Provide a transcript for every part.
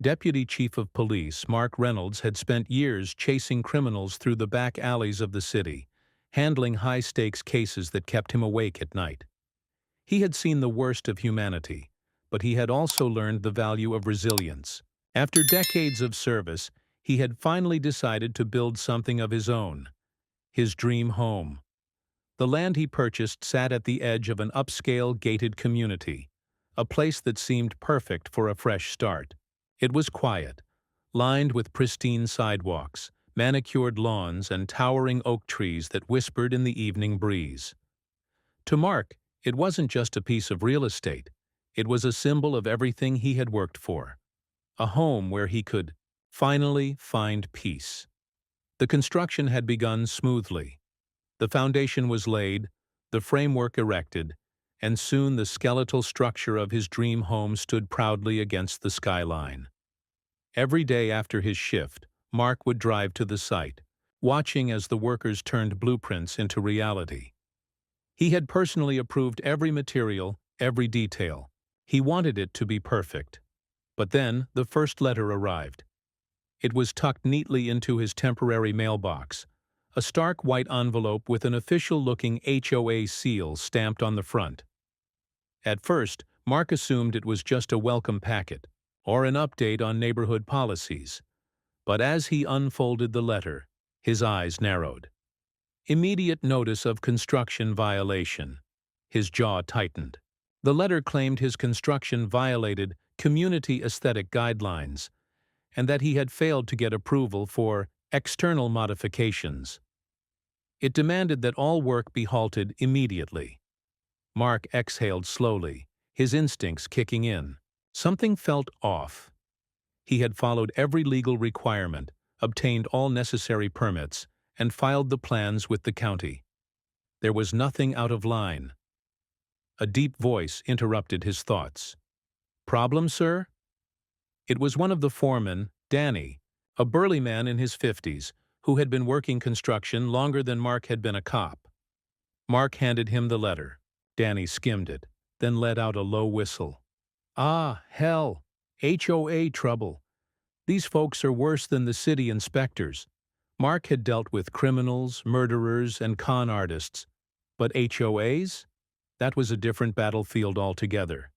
Deputy Chief of Police Mark Reynolds had spent years chasing criminals through the back alleys of the city, handling high-stakes cases that kept him awake at night. He had seen the worst of humanity, but he had also learned the value of resilience. After decades of service, he had finally decided to build something of his own, his dream home. The land he purchased sat at the edge of an upscale gated community, a place that seemed perfect for a fresh start. It was quiet, lined with pristine sidewalks, manicured lawns, and towering oak trees that whispered in the evening breeze. To Mark, it wasn't just a piece of real estate. It was a symbol of everything he had worked for. A home where he could finally find peace. The construction had begun smoothly. The foundation was laid, the framework erected, and soon the skeletal structure of his dream home stood proudly against the skyline. Every day after his shift, Mark would drive to the site, watching as the workers turned blueprints into reality. He had personally approved every material, every detail. He wanted it to be perfect. But then the first letter arrived. It was tucked neatly into his temporary mailbox, a stark white envelope with an official-looking HOA seal stamped on the front. At first, Mark assumed it was just a welcome packet, or an update on neighborhood policies. But as he unfolded the letter, his eyes narrowed. Immediate notice of construction violation. His jaw tightened. The letter claimed his construction violated community aesthetic guidelines, and that he had failed to get approval for external modifications. It demanded that all work be halted immediately. Mark exhaled slowly, his instincts kicking in. Something felt off. He had followed every legal requirement, obtained all necessary permits, and filed the plans with the county. There was nothing out of line. A deep voice interrupted his thoughts. "Problem, sir?" It was one of the foremen, Danny, a burly man in his 50s, who had been working construction longer than Mark had been a cop. Mark handed him the letter. Danny skimmed it, then let out a low whistle. "Ah, hell. HOA trouble. These folks are worse than the city inspectors." Mark had dealt with criminals, murderers, and con artists. But HOAs? That was a different battlefield altogether.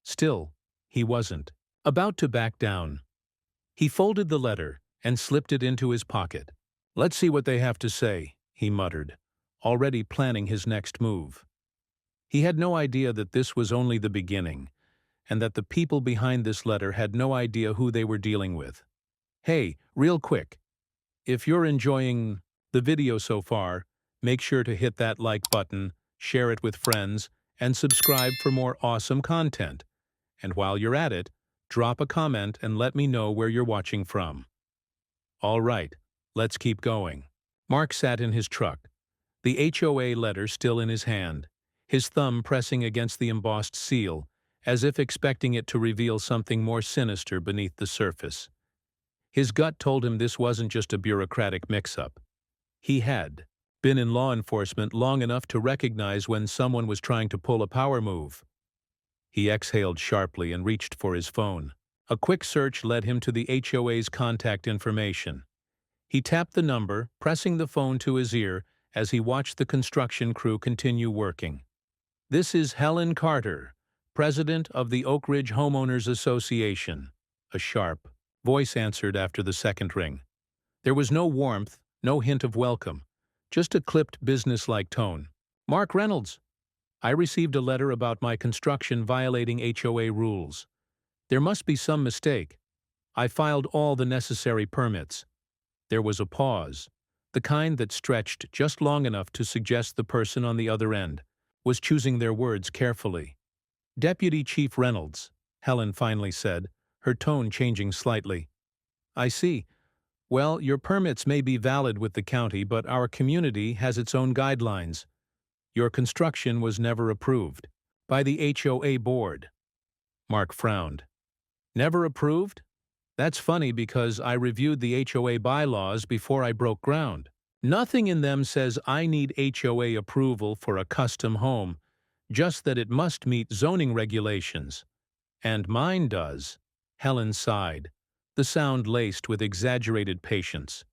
Still, he wasn't about to back down. He folded the letter and slipped it into his pocket. "Let's see what they have to say," he muttered, already planning his next move. He had no idea that this was only the beginning, and that the people behind this letter had no idea who they were dealing with. Hey, real quick, if you're enjoying the video so far, make sure to hit that like button, share it with friends, and subscribe for more awesome content. And while you're at it, drop a comment and let me know where you're watching from. All right, let's keep going. Mark sat in his truck, the HOA letter still in his hand, his thumb pressing against the embossed seal, as if expecting it to reveal something more sinister beneath the surface. His gut told him this wasn't just a bureaucratic mix-up. He had been in law enforcement long enough to recognize when someone was trying to pull a power move. He exhaled sharply and reached for his phone. A quick search led him to the HOA's contact information. He tapped the number, pressing the phone to his ear as he watched the construction crew continue working. "This is Helen Carter, President of the Oak Ridge Homeowners Association," a sharp voice answered after the second ring. There was no warmth, no hint of welcome, just a clipped businesslike tone. "Mark Reynolds. I received a letter about my construction violating HOA rules. There must be some mistake. I filed all the necessary permits." There was a pause, the kind that stretched just long enough to suggest the person on the other end was choosing their words carefully. "Deputy Chief Reynolds," Helen finally said, her tone changing slightly. "I see. Well, your permits may be valid with the county, but our community has its own guidelines. Your construction was never approved by the HOA board." Mark frowned. "Never approved? That's funny because I reviewed the HOA bylaws before I broke ground. Nothing in them says I need HOA approval for a custom home, just that it must meet zoning regulations. And mine does." Helen sighed, the sound laced with exaggerated patience.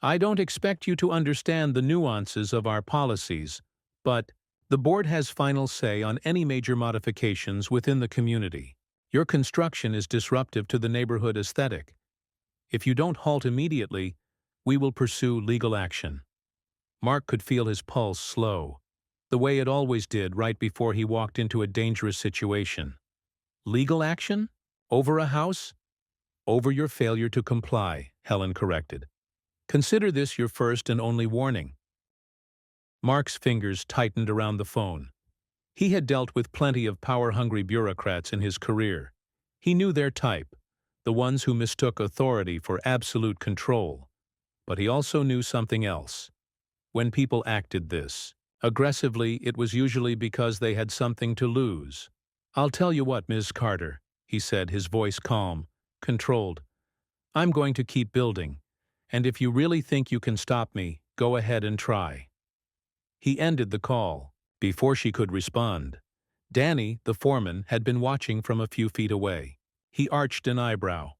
"I don't expect you to understand the nuances of our policies, but the board has final say on any major modifications within the community. Your construction is disruptive to the neighborhood aesthetic. If you don't halt immediately, we will pursue legal action." Mark could feel his pulse slow, the way it always did right before he walked into a dangerous situation. "Legal action? Over a house?" "Over your failure to comply," Helen corrected. "Consider this your first and only warning." Mark's fingers tightened around the phone. He had dealt with plenty of power-hungry bureaucrats in his career. He knew their type, the ones who mistook authority for absolute control. But he also knew something else. When people acted this aggressively, it was usually because they had something to lose. "I'll tell you what, Ms. Carter," he said, his voice calm, controlled. "I'm going to keep building, and if you really think you can stop me, go ahead and try." He ended the call. Before she could respond, Danny, the foreman, had been watching from a few feet away. He arched an eyebrow.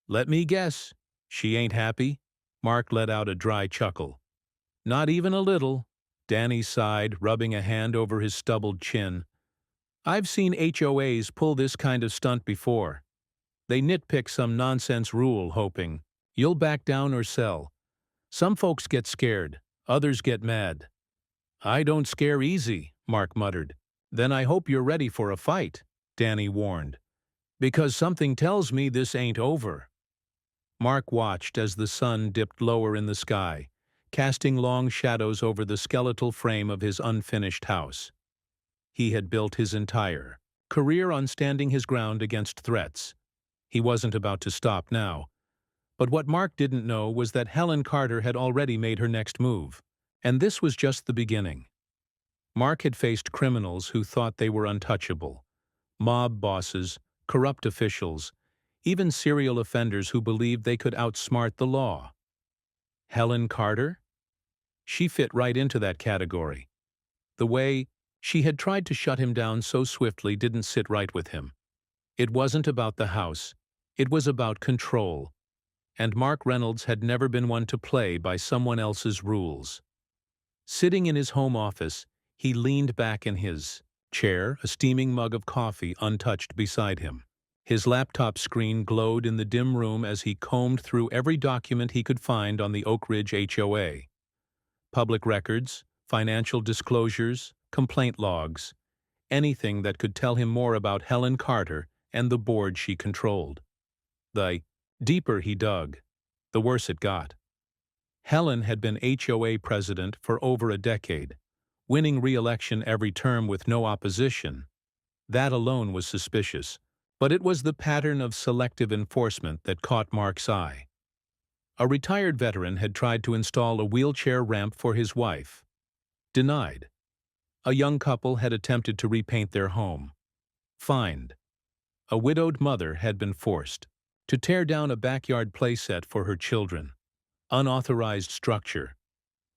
"Let me guess, she ain't happy?" Mark let out a dry chuckle. "Not even a little," Danny sighed, rubbing a hand over his stubbled chin. "I've seen HOAs pull this kind of stunt before. They nitpick some nonsense rule hoping you'll back down or sell. Some folks get scared, others get mad." "I don't scare easy," Mark muttered. "Then I hope you're ready for a fight," Danny warned. "Because something tells me this ain't over." Mark watched as the sun dipped lower in the sky, casting long shadows over the skeletal frame of his unfinished house. He had built his entire career on standing his ground against threats. He wasn't about to stop now. But what Mark didn't know was that Helen Carter had already made her next move. And this was just the beginning. Mark had faced criminals who thought they were untouchable, mob bosses, corrupt officials, even serial offenders who believed they could outsmart the law. Helen Carter? She fit right into that category. The way she had tried to shut him down so swiftly didn't sit right with him. It wasn't about the house. It was about control. And Mark Reynolds had never been one to play by someone else's rules. Sitting in his home office, he leaned back in his chair, a steaming mug of coffee untouched beside him. His laptop screen glowed in the dim room as he combed through every document he could find on the Oak Ridge HOA. Public records, financial disclosures, complaint logs, anything that could tell him more about Helen Carter and the board she controlled. The deeper he dug, the worse it got. Helen had been HOA president for over a decade, winning re-election every term with no opposition. That alone was suspicious, but it was the pattern of selective enforcement that caught Mark's eye. A retired veteran had tried to install a wheelchair ramp for his wife. Denied. A young couple had attempted to repaint their home. Fined. A widowed mother had been forced to tear down a backyard playset for her children. Unauthorized structure.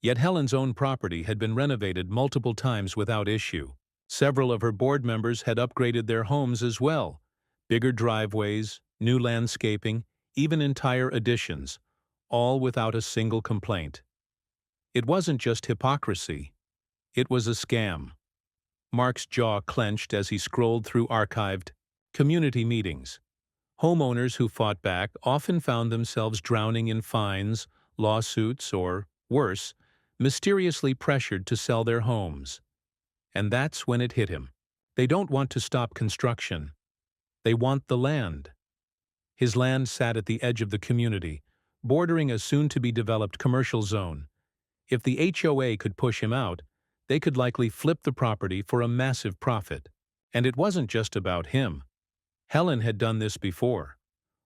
Yet Helen's own property had been renovated multiple times without issue. Several of her board members had upgraded their homes as well. Bigger driveways, new landscaping, even entire additions, all without a single complaint. It wasn't just hypocrisy. It was a scam. Mark's jaw clenched as he scrolled through archived community meetings. Homeowners who fought back often found themselves drowning in fines, lawsuits, or, worse, mysteriously pressured to sell their homes. And that's when it hit him. They don't want to stop construction. They want the land. His land sat at the edge of the community, bordering a soon-to-be-developed commercial zone. If the HOA could push him out, they could likely flip the property for a massive profit. And it wasn't just about him. Helen had done this before.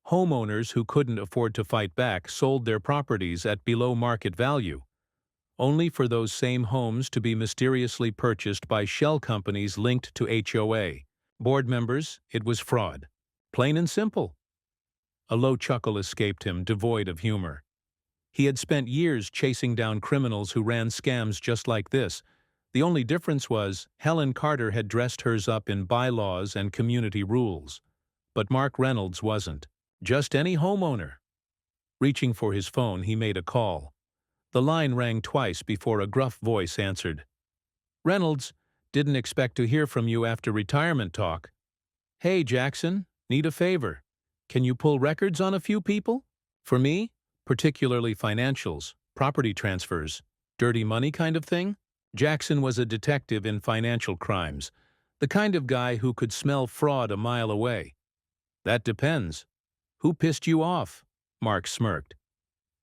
Homeowners who couldn't afford to fight back sold their properties at below market value, only for those same homes to be mysteriously purchased by shell companies linked to HOA. Board members, it was fraud. Plain and simple. A low chuckle escaped him, devoid of humor. He had spent years chasing down criminals who ran scams just like this. The only difference was Helen Carter had dressed hers up in bylaws and community rules. But Mark Reynolds wasn't. Just any homeowner. Reaching for his phone, he made a call. The line rang twice before a gruff voice answered. Reynolds, didn't expect to hear from you after retirement talk. Hey, Jackson, need a favor. Can you pull records on a few people? For me, particularly financials, property transfers, dirty money kind of thing? Jackson was a detective in financial crimes, the kind of guy who could smell fraud a mile away. That depends. Who pissed you off? Mark smirked.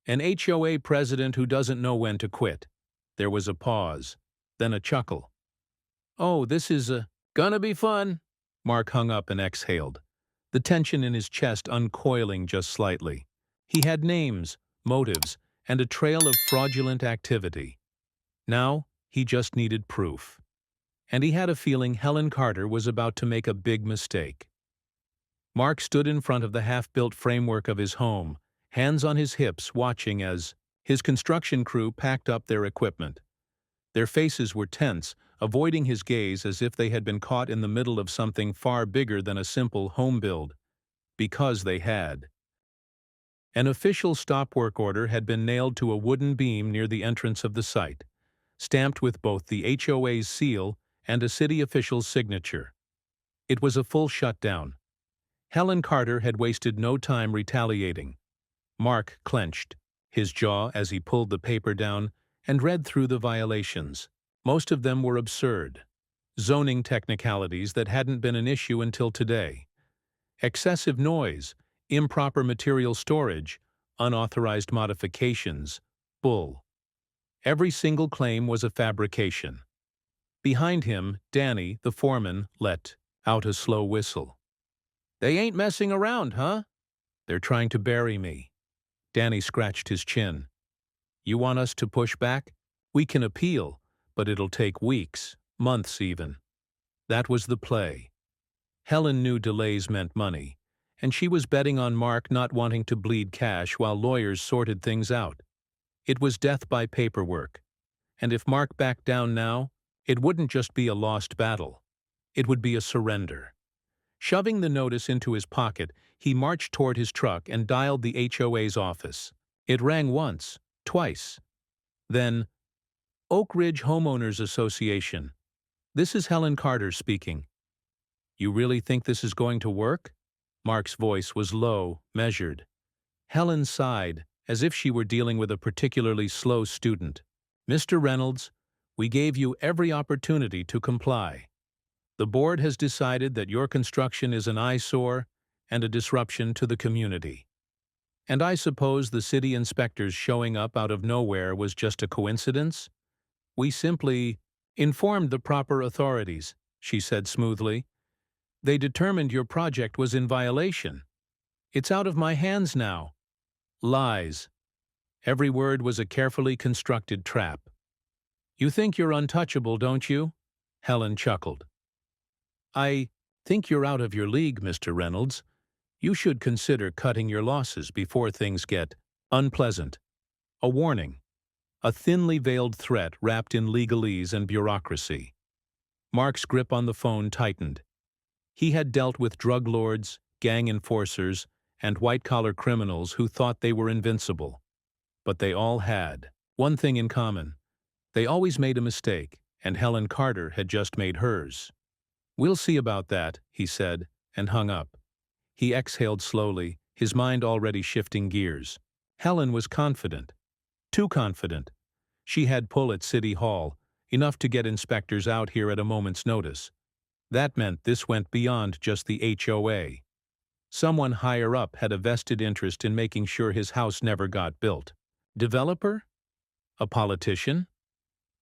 An HOA president who doesn't know when to quit. There was a pause, then a chuckle. Oh, this is gonna be fun. Mark hung up and exhaled, the tension in his chest uncoiling just slightly. He had names, motives, and a trail of fraudulent activity. Now, he just needed proof. And he had a feeling Helen Carter was about to make a big mistake. Mark stood in front of the half-built framework of his home, hands on his hips, watching as his construction crew packed up their equipment. Their faces were tense, avoiding his gaze as if they had been caught in the middle of something far bigger than a simple home build. Because they had. An official stop work order had been nailed to a wooden beam near the entrance of the site, stamped with both the HOA's seal and a city official's signature. It was a full shutdown. Helen Carter had wasted no time retaliating. Mark clenched, his jaw as he pulled the paper down and read through the violations. Most of them were absurd. Zoning technicalities that hadn't been an issue until today. Excessive noise, improper material storage, unauthorized modifications, bull. Every single claim was a fabrication. Behind him, Danny, the foreman, let out a slow whistle. They ain't messing around, huh? They're trying to bury me. Danny scratched his chin. You want us to push back? We can appeal, but it'll take weeks, months even. That was the play. Helen knew delays meant money, and she was betting on Mark not wanting to bleed cash while lawyers sorted things out. It was death by paperwork. And if Mark backed down now, it wouldn't just be a lost battle. It would be a surrender. Shoving the notice into his pocket, he marched toward his truck and dialed the HOA's office. It rang once, twice. Then, Oak Ridge Homeowners Association. This is Helen Carter speaking. You really think this is going to work? Mark's voice was low, measured. Helen sighed, as if she were dealing with a particularly slow student. Mr. Reynolds, we gave you every opportunity to comply. The board has decided that your construction is an eyesore and a disruption to the community. And I suppose the city inspectors showing up out of nowhere was just a coincidence? We simply informed the proper authorities, she said smoothly. They determined your project was in violation. It's out of my hands now. Lies. Every word was a carefully constructed trap. You think you're untouchable, don't you? Helen chuckled. I think you're out of your league, Mr. Reynolds. You should consider cutting your losses before things get unpleasant. A warning. A thinly veiled threat wrapped in legalese and bureaucracy. Mark's grip on the phone tightened. He had dealt with drug lords, gang enforcers, and white-collar criminals who thought they were invincible. But they all had one thing in common. They always made a mistake, and Helen Carter had just made hers. We'll see about that, he said, and hung up. He exhaled slowly, his mind already shifting gears. Helen was confident. Too confident. She had pull at City Hall, enough to get inspectors out here at a moment's notice. That meant this went beyond just the HOA. Someone higher up had a vested interest in making sure his house never got built. Developer? A politician?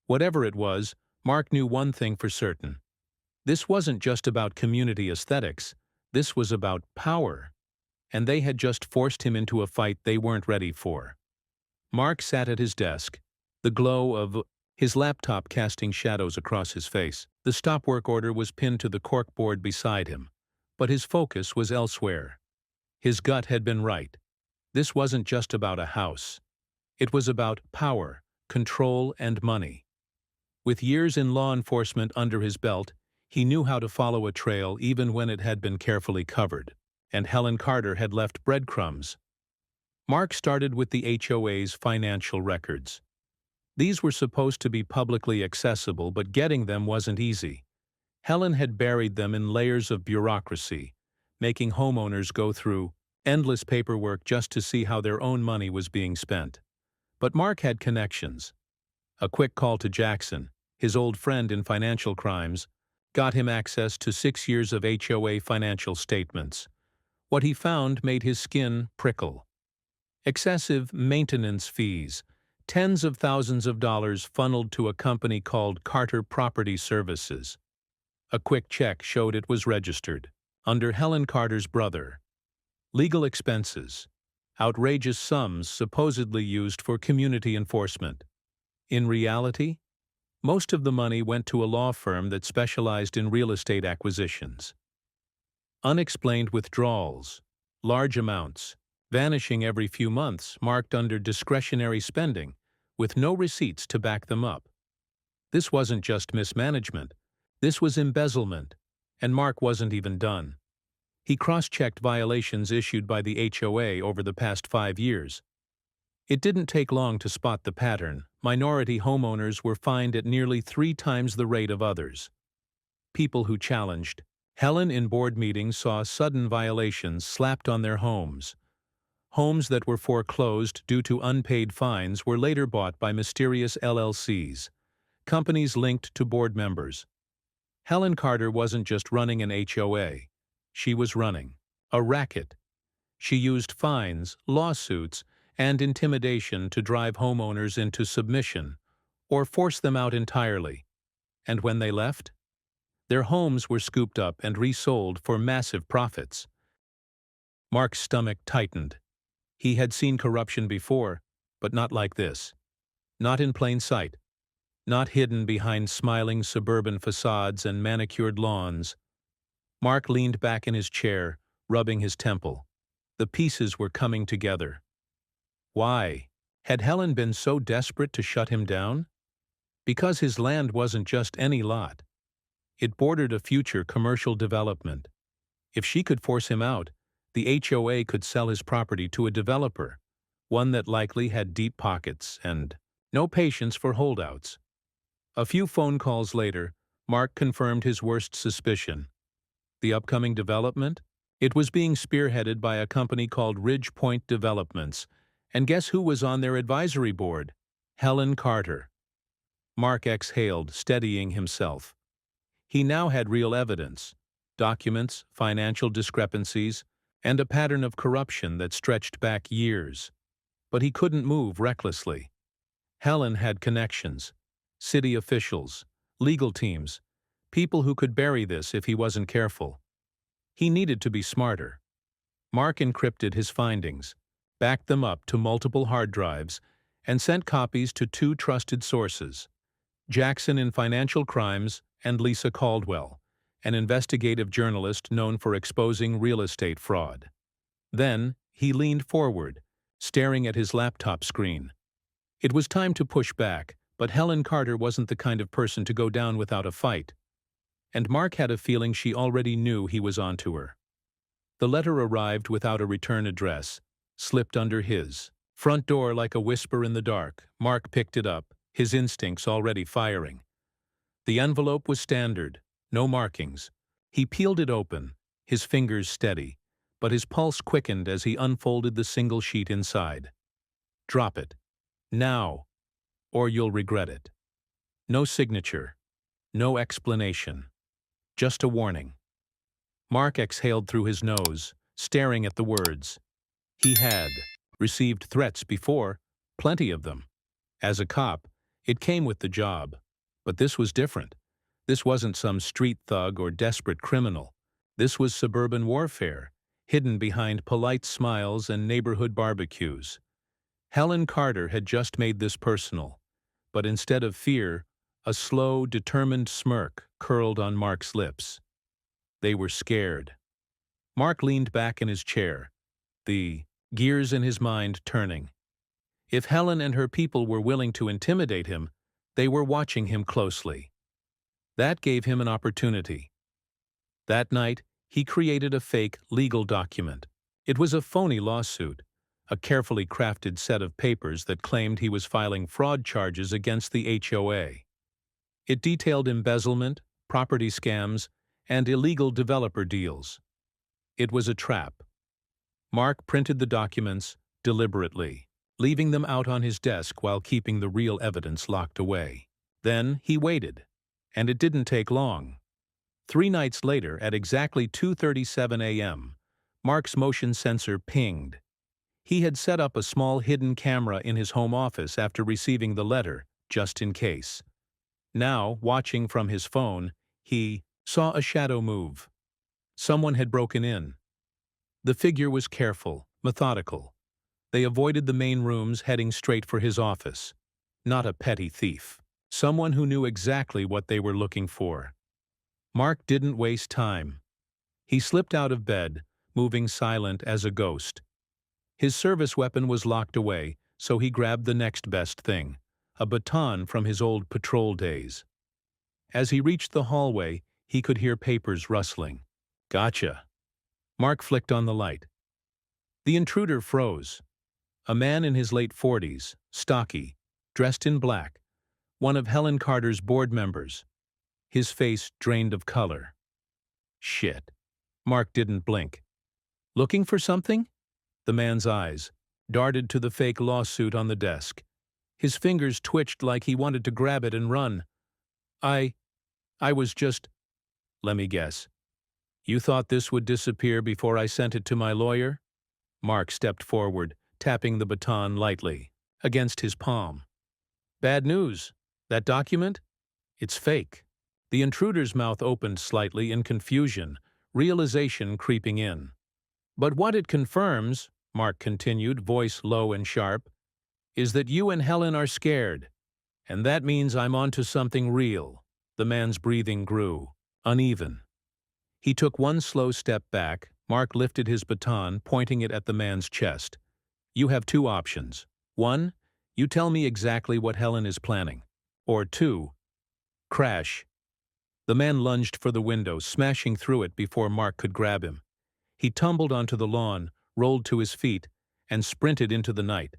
Whatever it was, Mark knew one thing for certain. This wasn't just about community aesthetics, this was about power. And they had just forced him into a fight they weren't ready for. Mark sat at his desk, the glow of his laptop casting shadows across his face. The stop work order was pinned to the corkboard beside him, but his focus was elsewhere. His gut had been right. This wasn't just about a house. It was about power, control, and money. With years in law enforcement under his belt, he knew how to follow a trail even when it had been carefully covered. and Helen Carter had left breadcrumbs. Mark started with the HOA's financial records. These were supposed to be publicly accessible, but getting them wasn't easy. Helen had buried them in layers of bureaucracy, making homeowners go through endless paperwork just to see how their own money was being spent. But Mark had connections. A quick call to Jackson, his old friend in financial crimes, got him access to 6 years of HOA financial statements. What he found made his skin prickle. Excessive maintenance fees, tens of thousands of dollars funneled to a company called Carter Property Services. A quick check showed it was registered under Helen Carter's brother. Legal expenses, outrageous sums supposedly used for community enforcement. In reality, most of the money went to a law firm that specialized in real estate acquisitions. Unexplained withdrawals, large amounts, vanishing every few months, marked under discretionary spending, with no receipts to back them up. This wasn't just mismanagement, this was embezzlement, and Mark wasn't even done. He cross-checked violations issued by the HOA over the past 5 years. It didn't take long to spot the pattern. Minority homeowners were fined at nearly 3 times the rate of others. People who challenged Helen in board meetings saw sudden violations slapped on their homes. Homes that were foreclosed due to unpaid fines were later bought by mysterious LLCs, companies linked to board members. Helen Carter wasn't just running an HOA. She was running a racket. She used fines, lawsuits, and intimidation to drive homeowners into submission or force them out entirely. And when they left, their homes were scooped up and resold for massive profits. Mark's stomach tightened. He had seen corruption before, but not like this. Not in plain sight. Not hidden behind smiling suburban facades and manicured lawns. Mark leaned back in his chair, rubbing his temple. The pieces were coming together. Why? Had Helen been so desperate to shut him down? Because his land wasn't just any lot. It bordered a future commercial development. If she could force him out, the HOA could sell his property to a developer, one that likely had deep pockets and no patience for holdouts. A few phone calls later, Mark confirmed his worst suspicion. The upcoming development? It was being spearheaded by a company called Ridge Point Developments, and guess who was on their advisory board? Helen Carter. Mark exhaled, steadying himself. He now had real evidence, documents, financial discrepancies, and a pattern of corruption that stretched back years. But he couldn't move recklessly. Helen had connections, city officials, legal teams, people who could bury this if he wasn't careful. He needed to be smarter. Mark encrypted his findings, backed them up to multiple hard drives, and sent copies to 2 trusted sources, Jackson in financial crimes and Lisa Caldwell, an investigative journalist known for exposing real estate fraud. Then, he leaned forward, staring at his laptop screen. It was time to push back, but Helen Carter wasn't the kind of person to go down without a fight. And Mark had a feeling she already knew he was onto her. The letter arrived without a return address, slipped under his front door like a whisper in the dark. Mark picked it up, his instincts already firing. The envelope was standard, no markings. He peeled it open, his fingers steady, but his pulse quickened as he unfolded the single sheet inside. Drop it. Now, or you'll regret it. No signature, no explanation. Just a warning. Mark exhaled through his nose, staring at the words. He had received threats before, plenty of them. As a cop, it came with the job. But this was different. This wasn't some street thug or desperate criminal. This was suburban warfare, hidden behind polite smiles and neighborhood barbecues. Helen Carter had just made this personal, but instead of fear, a slow, determined smirk curled on Mark's lips. They were scared. Mark leaned back in his chair, the gears in his mind turning. If Helen and her people were willing to intimidate him, they were watching him closely. That gave him an opportunity. That night, He created a fake legal document. It was a phony lawsuit, a carefully crafted set of papers that claimed he was filing fraud charges against the HOA. It detailed embezzlement, property scams, and illegal developer deals. It was a trap. Mark printed the documents deliberately, leaving them out on his desk while keeping the real evidence locked away. Then he waited, and it didn't take long. 3 nights later, at exactly 2:37 a.m., Mark's motion sensor pinged. He had set up a small hidden camera in his home office after receiving the letter, just in case. Now, watching from his phone, he saw a shadow move. Someone had broken in. The figure was careful, methodical. They avoided the main rooms, heading straight for his office. Not a petty thief. Someone who knew exactly what they were looking for. Mark didn't waste time. He slipped out of bed, moving silent as a ghost. His service weapon was locked away, so he grabbed the next best thing, a baton from his old patrol days. As he reached the hallway, he could hear papers rustling. Gotcha. Mark flicked on the light. The intruder froze. A man in his late 40s, stocky, dressed in black, one of Helen Carter's board members. His face drained of color. Shit. Mark didn't blink. Looking for something? The man's eyes darted to the fake lawsuit on the desk. His fingers twitched like he wanted to grab it and run. I was just... Let me guess. You thought this would disappear before I sent it to my lawyer? Mark stepped forward, tapping the baton lightly against his palm. Bad news. That document? It's fake. The intruder's mouth opened slightly in confusion, realization creeping in. But what it confirms, Mark continued, voice low and sharp, is that you and Helen are scared. And that means I'm onto something real. The man's breathing grew, uneven. He took one slow step back. Mark lifted his baton, pointing it at the man's chest. You have 2 options. 1, you tell me exactly what Helen is planning. Or 2, crash. The man lunged for the window, smashing through it before Mark could grab him. He tumbled onto the lawn, rolled to his feet, and sprinted into the night.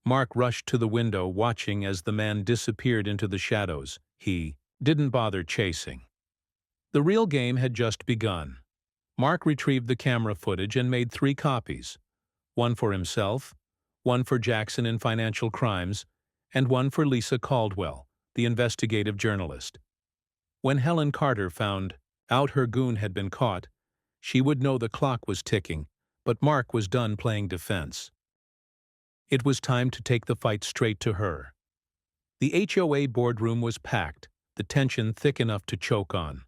Mark rushed to the window, watching as the man disappeared into the shadows. He didn't bother chasing. The real game had just begun. Mark retrieved the camera footage and made 3 copies. One for himself, one for Jackson in financial crimes, and one for Lisa Caldwell, the investigative journalist. When Helen Carter found out her goon had been caught, she would know the clock was ticking, but Mark was done playing defense. It was time to take the fight straight to her. The HOA boardroom was packed, the tension thick enough to choke on.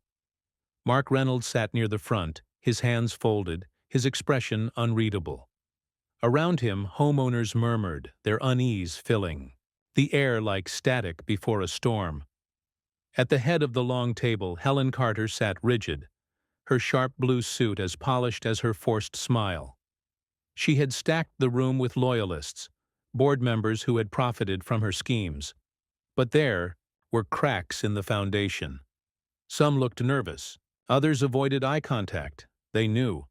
Mark Reynolds sat near the front, his hands folded, his expression unreadable. Around him, homeowners murmured, their unease filling the air like static before a storm. At the head of the long table, Helen Carter sat rigid, her sharp blue suit as polished as her forced smile. She had stacked the room with loyalists, board members who had profited from her schemes. But there were cracks in the foundation. Some looked nervous, others avoided eye contact. They knew.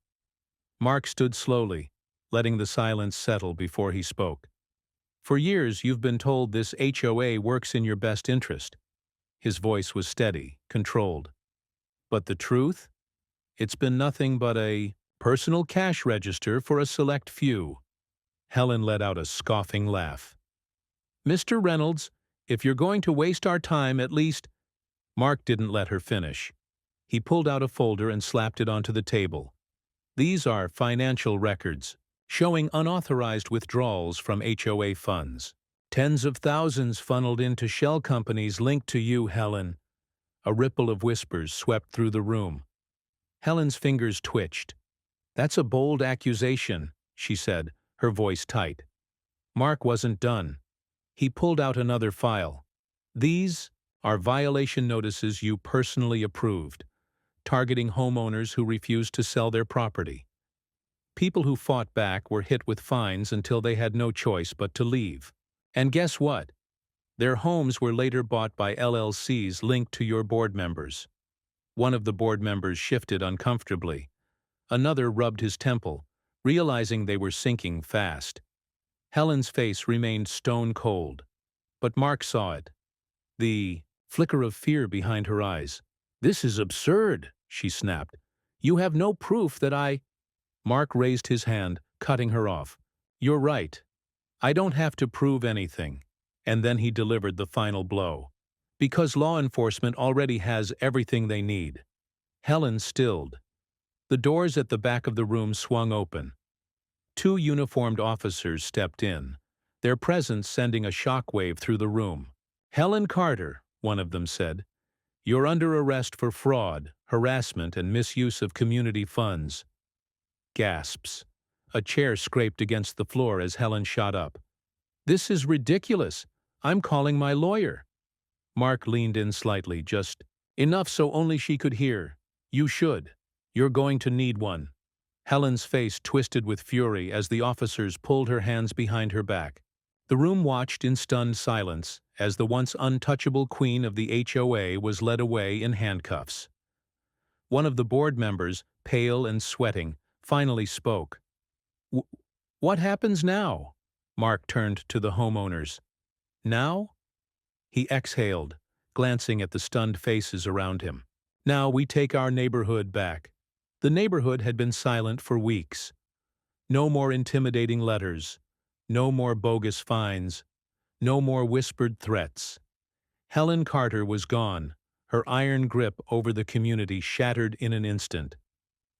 Mark stood slowly, letting the silence settle before he spoke. For years you've been told this HOA works in your best interest. His voice was steady, controlled. But the truth? It's been nothing but a personal cash register for a select few. Helen let out a scoffing laugh. Mr. Reynolds, if you're going to waste our time, at least... Mark didn't let her finish. He pulled out a folder and slapped it onto the table. These are financial records, showing unauthorized withdrawals from HOA funds. Tens of thousands funneled into shell companies linked to you, Helen. A ripple of whispers swept through the room. Helen's fingers twitched. That's a bold accusation, she said, her voice tight. Mark wasn't done. He pulled out another file. These are violation notices you personally approved, targeting homeowners who refused to sell their property. People who fought back were hit with fines until they had no choice but to leave. And guess what? Their homes were later bought by LLCs linked to your board members. One of the board members shifted uncomfortably. Another rubbed his temple, realizing they were sinking fast. Helen's face remained stone cold, but Mark saw it. The flicker of fear behind her eyes. "This is absurd," she snapped. "You have no proof that I—" Mark raised his hand, cutting her off. "You're right. I don't have to prove anything." And then he delivered the final blow. "Because law enforcement already has everything they need." Helen stilled. The doors at the back of the room swung open. Two uniformed officers stepped in, their presence sending a shockwave through the room. "Helen Carter," one of them said, "you're under arrest for fraud, harassment, and misuse of community funds." Gasps. A chair scraped against the floor as Helen shot up. "This is ridiculous. I'm calling my lawyer." Mark leaned in slightly, just enough so only she could hear. "You should. You're going to need one." Helen's face twisted with fury as the officers pulled her hands behind her back. The room watched in stunned silence as the once untouchable queen of the HOA was led away in handcuffs. One of the board members, pale and sweating, finally spoke. "What happens now?" Mark turned to the homeowners. "Now?" He exhaled, glancing at the stunned faces around him. "Now we take our neighborhood back." The neighborhood had been silent for weeks. No more intimidating letters. No more bogus fines. No more whispered threats. Helen Carter was gone, her iron grip over the community shattered in an instant.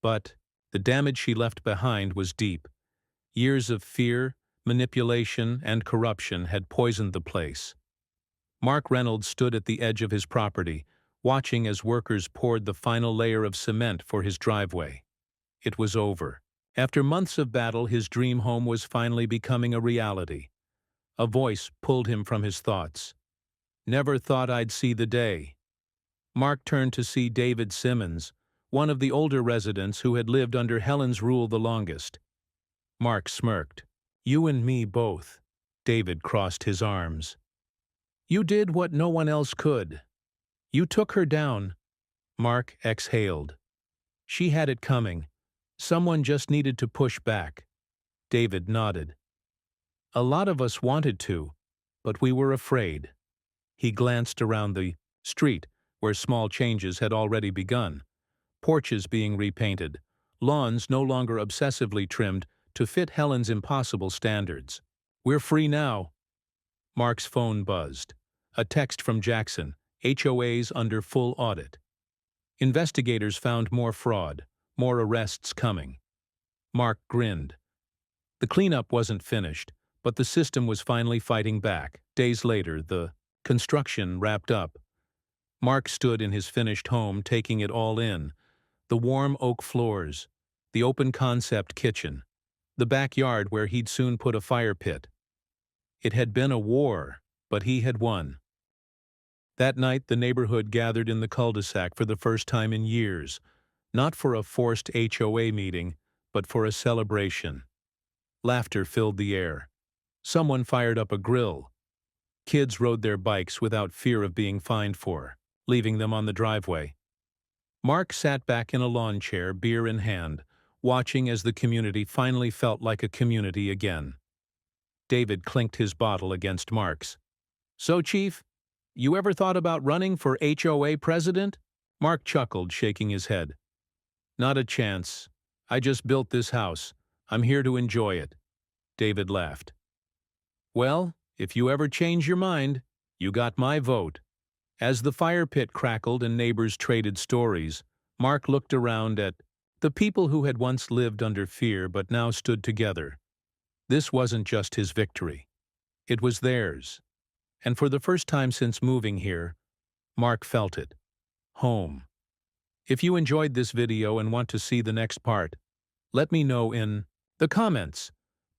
But the damage she left behind was deep. Years of fear, manipulation, and corruption had poisoned the place. Mark Reynolds stood at the edge of his property, watching as workers poured the final layer of cement for his driveway. It was over. After months of battle, his dream home was finally becoming a reality. A voice pulled him from his thoughts. "Never thought I'd see the day." Mark turned to see David Simmons, one of the older residents who had lived under Helen's rule the longest. Mark smirked. "You and me both." David crossed his arms. "You did what no one else could. You took her down." Mark exhaled. "She had it coming. Someone just needed to push back." David nodded. "A lot of us wanted to, but we were afraid." He glanced around the street, where small changes had already begun. Porches being repainted, lawns no longer obsessively trimmed to fit Helen's impossible standards. "We're free now." Mark's phone buzzed. A text from Jackson, HOAs under full audit. Investigators found more fraud, more arrests coming. Mark grinned. The cleanup wasn't finished, but the system was finally fighting back. Days later, the construction wrapped up. Mark stood in his finished home, taking it all in. The warm oak floors, the open concept kitchen, the backyard where he'd soon put a fire pit. It had been a war, but he had won. That night, the neighborhood gathered in the cul-de-sac for the first time in years, not for a forced HOA meeting, but for a celebration. Laughter filled the air. Someone fired up a grill. Kids rode their bikes without fear of being fined for, leaving them on the driveway. Mark sat back in a lawn chair, beer in hand, watching as the community finally felt like a community again. David clinked his bottle against Mark's. "So, Chief, you ever thought about running for HOA president?" Mark chuckled, shaking his head. "Not a chance. I just built this house. I'm here to enjoy it." David laughed. "Well, if you ever change your mind, you got my vote." As the fire pit crackled and neighbors traded stories, Mark looked around at the people who had once lived under fear but now stood together. This wasn't just his victory. It was theirs. And for the first time since moving here, Mark felt it. Home. If you enjoyed this video and want to see the next part, let me know in the comments.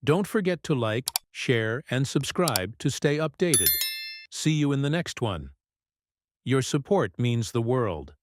Don't forget to like, share, and subscribe to stay updated. See you in the next one. Your support means the world.